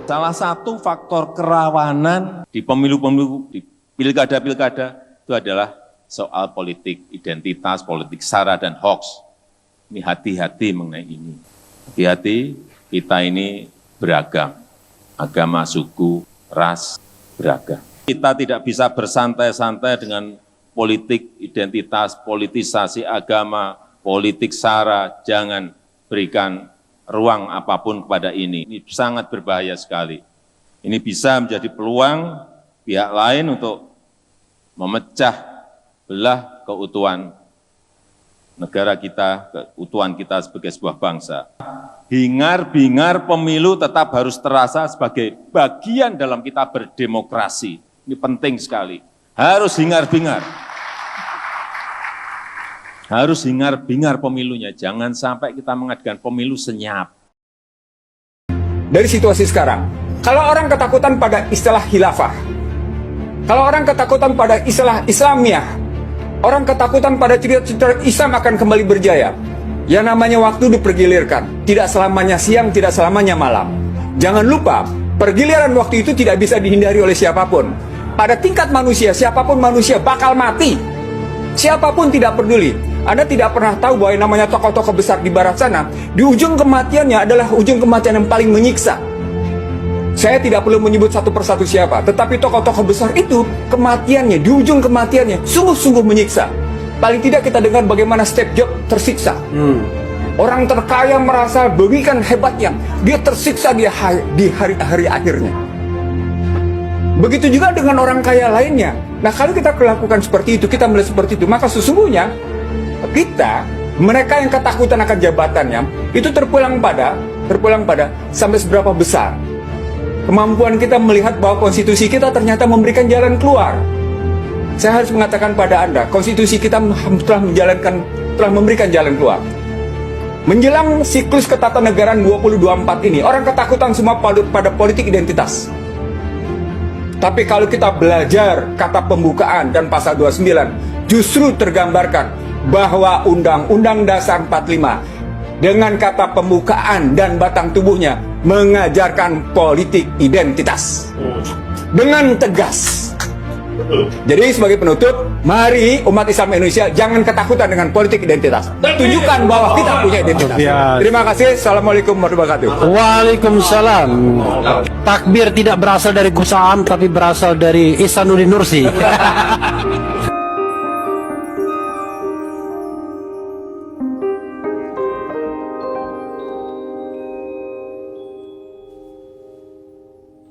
Salah satu faktor kerawanan di pemilu-pemilu, di pilkada-pilkada itu adalah soal politik identitas, politik sara dan hoax. Ini hati-hati mengenai ini. Hati-hati, kita ini beragam. Agama, suku, ras, beragam. Kita tidak bisa bersantai-santai dengan politik identitas, politisasi agama, politik sara. Jangan berikan ruang apapun kepada ini. Ini sangat berbahaya sekali. Ini bisa menjadi peluang pihak lain untuk memecah belah keutuhan negara kita, keutuhan kita sebagai sebuah bangsa. Hingar-bingar pemilu tetap harus terasa sebagai bagian dalam kita berdemokrasi. Ini penting sekali. Harus hingar-bingar. Harus hingar-bingar pemilunya, jangan sampai kita mengadakan pemilu senyap. Dari situasi sekarang, kalau orang ketakutan pada istilah khilafah, kalau orang ketakutan pada istilah Islamiyah, orang ketakutan pada cerita-cerita Islam akan kembali berjaya, yang namanya waktu dipergilirkan, tidak selamanya siang, tidak selamanya malam. Jangan lupa, pergiliran waktu itu tidak bisa dihindari oleh siapapun. Pada tingkat manusia, siapapun manusia bakal mati. Siapapun tidak peduli. Anda tidak pernah tahu bahwa yang namanya tokoh-tokoh besar di barat sana, di ujung kematiannya adalah ujung kematian yang paling menyiksa. Saya tidak perlu menyebut satu persatu siapa, tetapi tokoh-tokoh besar itu, kematiannya, di ujung kematiannya, sungguh-sungguh menyiksa. Paling tidak kita dengar bagaimana Steve Jobs tersiksa. Orang terkaya merasa bagikan hebatnya, dia tersiksa di hari-hari akhirnya. Begitu juga dengan orang kaya lainnya. Nah, kalau kita melakukan seperti itu, kita melihat seperti itu, maka sesungguhnya mereka yang ketakutan akan jabatannya, itu terpulang pada sampai seberapa besar kemampuan kita melihat bahwa konstitusi kita ternyata memberikan jalan keluar. Saya harus mengatakan pada Anda, konstitusi kita telah memberikan jalan keluar. Menjelang siklus ketatanegaraan 2024 ini, orang ketakutan semua pada politik identitas. Tapi kalau kita belajar kata pembukaan dan pasal 29, justru tergambarkan bahwa Undang-Undang Dasar 45 dengan kata pembukaan dan batang tubuhnya mengajarkan politik identitas dengan tegas. Jadi sebagai penutup, mari umat Islam Indonesia jangan ketakutan dengan politik identitas. Tunjukkan bahwa kita punya identitas. Terima kasih. Assalamualaikum warahmatullahi wabarakatuh. Waalaikumsalam. Takbir tidak berasal dari Gus Am, tapi berasal dari Ihsanuddin Nursi.